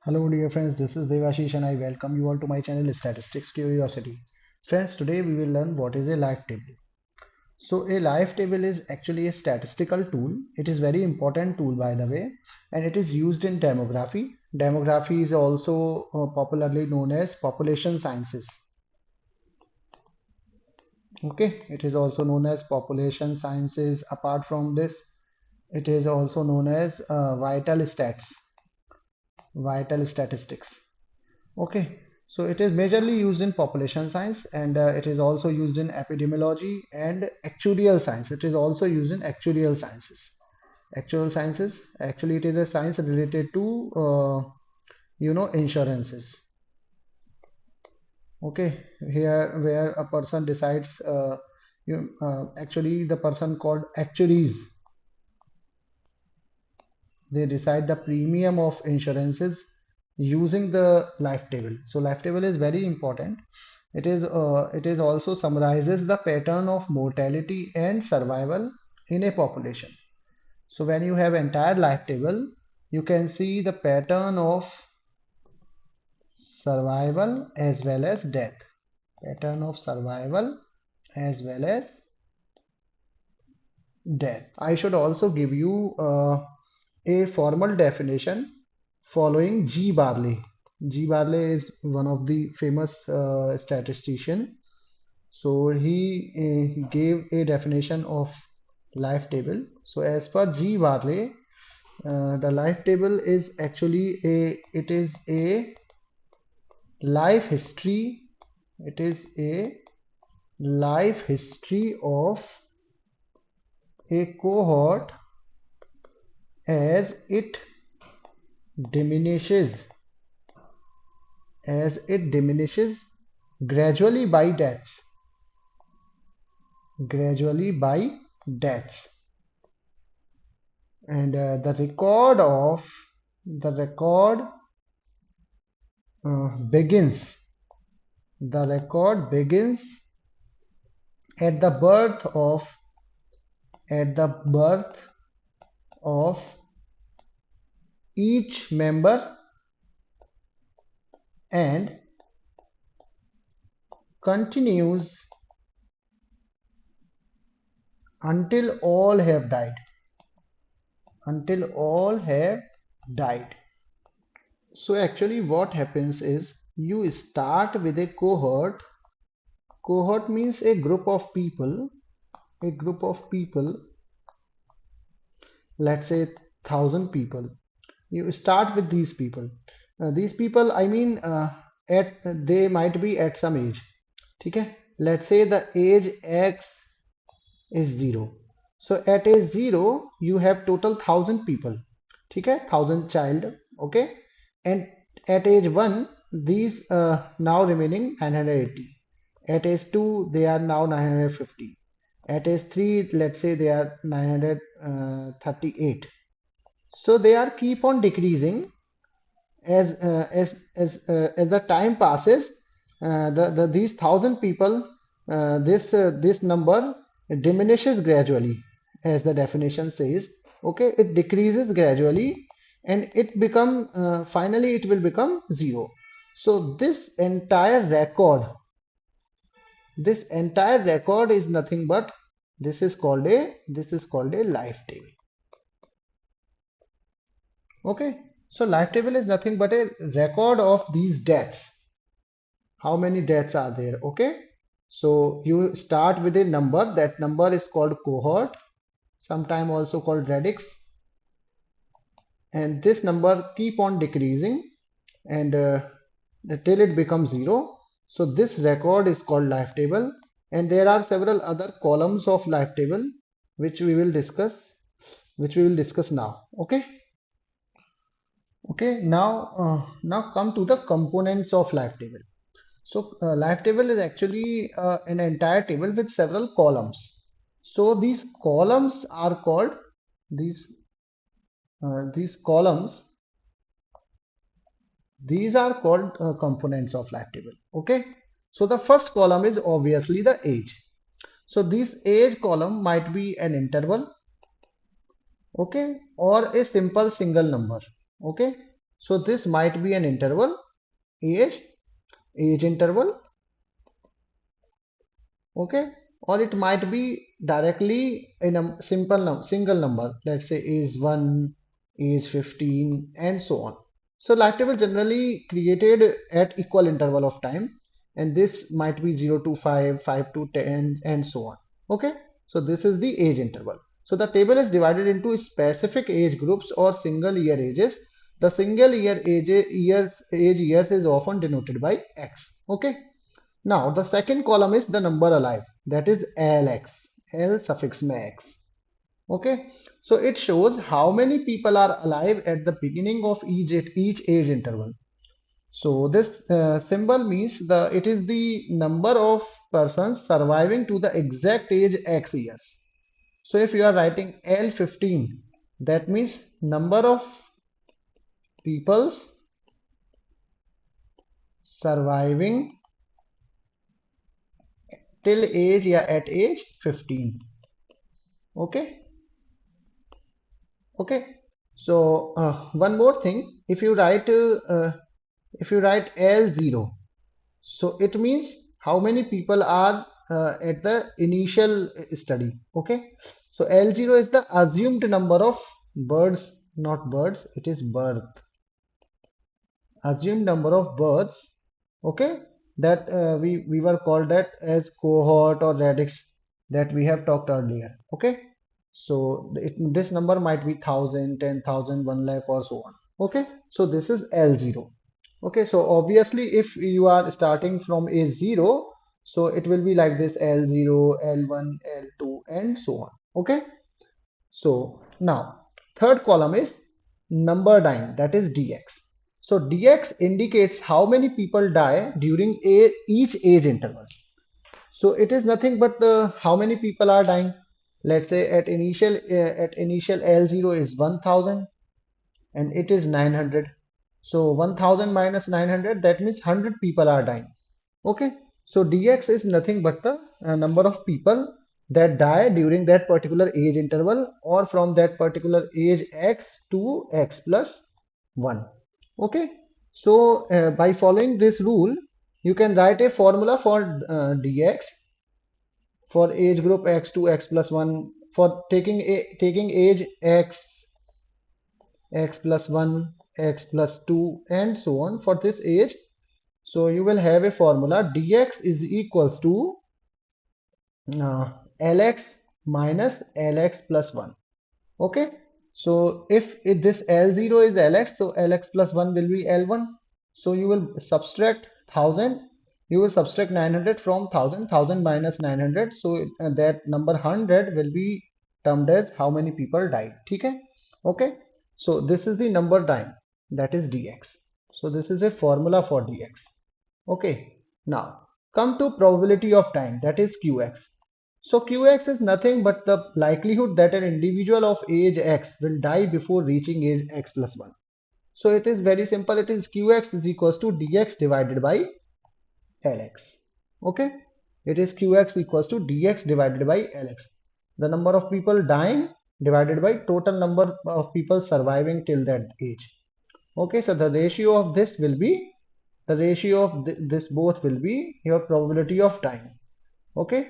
Hello dear friends, this is Devashish and I welcome you all to my channel Statistics Curiosity. Friends, today we will learn what is a life table. So a life table is actually a statistical tool. It is very important tool by the way, and it is used in demography. Demography is also popularly known as population sciences. Okay, it is also known as population sciences. Apart from this, it is also known as vital statistics. Okay, so it is majorly used in population science and it is also used in epidemiology and actuarial science. It is also used in actuarial sciences. Actual sciences, actually it is a science related to insurances. Okay, here where a person decides actually the person called actuaries, they decide the premium of insurances using the life table. So life table is very important. It is also summarizes the pattern of mortality and survival in a population. So when you have entire life table, you can see the pattern of survival as well as death. Pattern of survival as well as death. I should also give you a formal definition following G. Barley. G. Barley is one of the famous statistician. So he gave a definition of life table. So as per G. Barley, the life table is actually a life history. It is a life history of a cohort as it diminishes as it diminishes gradually by deaths, and uh, begins the record begins at the birth of at the birth of each member and continues until all have died until all have died. So actually what happens is you start with a cohort. Cohort means a group of people, let's say 1,000 people. You start with these people. These people, I mean, at they might be at some age. Okay, let's say the age x is 0. So at age 0 you have total 1,000 people. Okay, 1,000 child. Okay, and at age 1 these now remaining 980. At age 2 they are now 950. At age 3 let's say they are 938. So they are keep on decreasing as the time passes. These 1,000 people, this number diminishes gradually, as the definition says. Okay, it decreases gradually, and finally it will become 0. So this entire record is nothing but this is called a life table. Okay, so life table is nothing but a record of these deaths. How many deaths are there? Okay, so you start with a number. That number is called cohort, sometime also called radix, and this number keep on decreasing and till it becomes 0. So this record is called life table, and there are several other columns of life table which we will discuss now. Okay. Okay, now come to the components of life table. So life table is actually an entire table with several columns. So these these columns these are called components of life table. Okay. So the first column is obviously the age. So this age column might be an interval, okay, or a simple single number. Okay. So this might be an interval, age, age interval, okay, or it might be directly in a single number. Let's say is 1, is 15, and so on. So life table generally created at equal interval of time, and this might be 0 to 5, 5 to 10, and so on. Okay, so this is the age interval. So the table is divided into specific age groups or single year ages. The single year age years is often denoted by x. Okay, now the second column is the number alive, that is LX, L suffix max. Okay, so it shows how many people are alive at the beginning of each age interval. So this symbol means it is the number of persons surviving to the exact age X years. So if you are writing L15, that means number of peoples surviving till age, yeah, at age 15. Okay. Okay, so one more thing, if you write L0, so it means how many people are at the initial study. Okay, so L0 is the assumed number of birds, not birds, it is birth, assumed number of births. Okay, that we were called that as cohort or radix that we have talked earlier. Okay, so this number might be 1,000, 10,000, 1 lakh, or so on. Okay, so this is L0. Okay, so obviously if you are starting from a 0, so it will be like this: L0, L1, L2, and so on. Okay, so now third column is number dying, that is dx. So dx indicates how many people die during each age interval. So it is nothing but the how many people are dying. Let's say at initial L0 is 1000 and it is 900. So 1000 minus 900, that means 100 people are dying. Okay, so dx is nothing but the number of people that die during that particular age interval or from that particular age x to x plus 1. Okay, so by following this rule, you can write a formula for dx for age group x to x plus 1 for taking age x, x plus 1, x plus 2, and so on for this age. So you will have a formula: dx is equals to uh, Lx minus Lx plus 1. Okay, so if this L0 is Lx, so Lx plus 1 will be L1. So you will subtract 1000, you will subtract 900 from 1000, 1000 minus 900. So that number 100 will be termed as how many people died. Okay, okay, so this is the number dying, that is dx. So this is a formula for dx. Okay, now come to probability of time, that is Qx. So Qx is nothing but the likelihood that an individual of age x will die before reaching age x plus 1. So it is very simple, it is Qx is equals to dx divided by Lx. Okay, it is Qx equals to dx divided by Lx. The number of people dying divided by total number of people surviving till that age. Okay, so the ratio of this will be the ratio of this both will be your probability of time. Okay,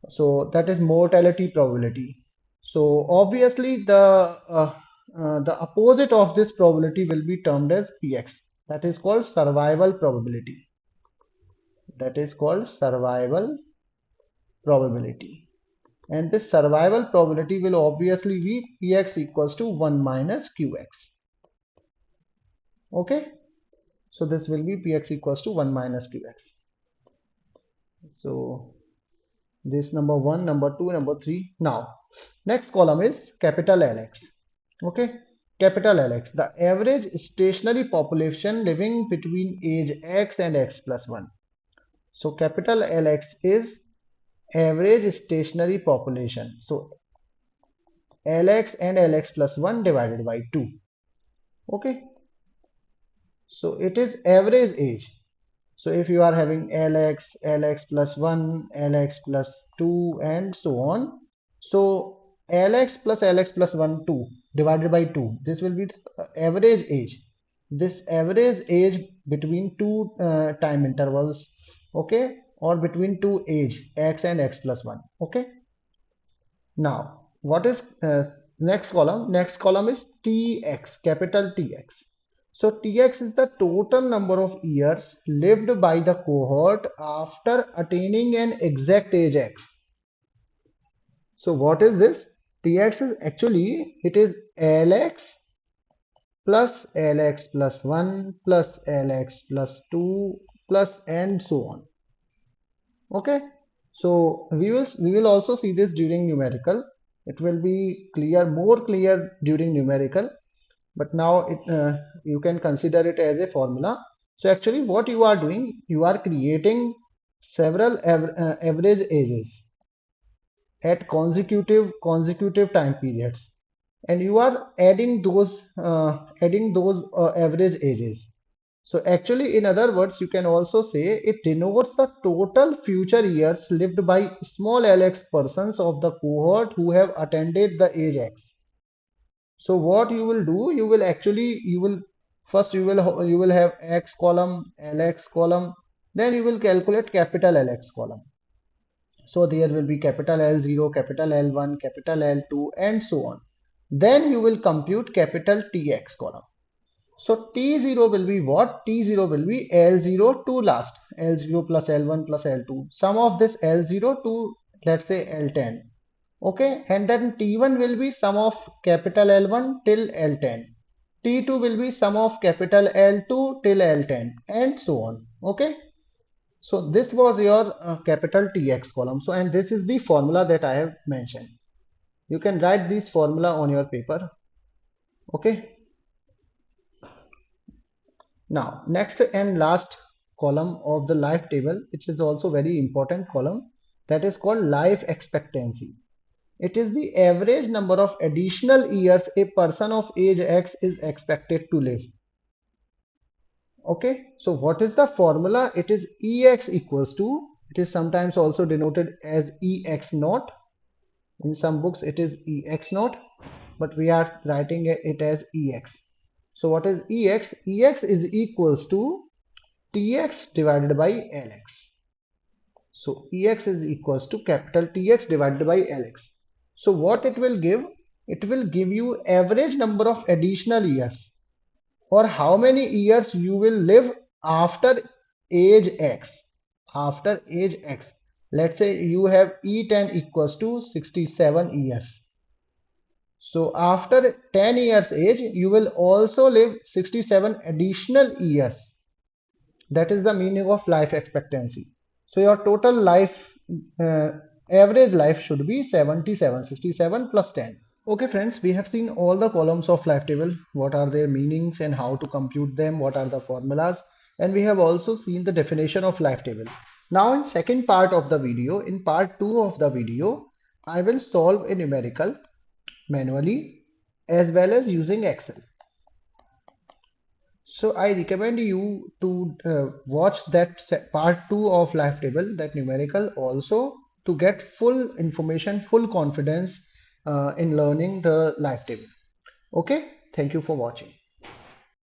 so that is mortality probability. So obviously the opposite of this probability will be termed as px, that is called survival probability, that is called survival probability. And this survival probability will obviously be px equals to 1 minus qx. Okay, so this will be px equals to 1 minus qx. So this number 1, number 2, number 3. Now next column is capital Lx. Okay, capital Lx, the average stationary population living between age x and x plus 1. So capital Lx is average stationary population. So Lx and Lx plus 1 divided by 2. Okay, so it is average age. So if you are having Lx, Lx plus 1, Lx plus 2, and so on. So Lx plus Lx plus 1, 2 divided by 2. This will be the average age. this average age between two time intervals, okay, or between two age x and x plus 1, okay. Now what is next column? Next column is tx, capital Tx. So Tx is the total number of years lived by the cohort after attaining an exact age x. So what is this? Tx is actually, it is Lx plus Lx plus 1 plus Lx plus 2 plus and so on. Okay. So we will also see this during numerical. It will be clear, more clear during numerical. But now you can consider it as a formula. So actually what you are doing, you are creating several average ages at consecutive time periods, and you are adding those average ages. So actually, in other words, you can also say it denotes the total future years lived by small lx persons of the cohort who have attended the age x. So what you will do, you will first you will have x column, lx column, then you will calculate capital Lx column. So there will be capital L0, capital L1, capital L2, and so on. Then you will compute capital Tx column. So T0 will be what? T0 will be L0 to last. L0 plus L1 plus L2. Sum of this L0 to, let's say, L10. Okay, and then T1 will be sum of capital L1 till L10. T2 will be sum of capital L2 till L10, and so on. Okay. So this was your capital Tx column. So, and this is the formula that I have mentioned. You can write this formula on your paper. Okay. Now, next and last column of the life table, which is also very important column, that is called life expectancy. It is the average number of additional years a person of age X is expected to live. Okay, so what is the formula? It is Ex equals to, it is sometimes also denoted as Ex naught. In some books it is Ex naught, but we are writing it as Ex. So what is Ex? Ex is equals to Tx divided by Lx. So Ex is equals to capital Tx divided by Lx. So what it will give? It will give you average number of additional years, or how many years you will live after age X. After age X. Let's say you have E10 equals to 67 years. So after 10 years age, you will also live 67 additional years. That is the meaning of life expectancy. So your total life, uh, average life should be 77, 67 plus 10. Okay friends, we have seen all the columns of life table, what are their meanings and how to compute them, what are the formulas, and we have also seen the definition of life table. Now in second part of the video, in part 2 of the video, I will solve a numerical manually as well as using Excel. So I recommend you to watch that part 2 of life table, that numerical, also to get full information, full confidence in learning the life table. Okay, thank you for watching.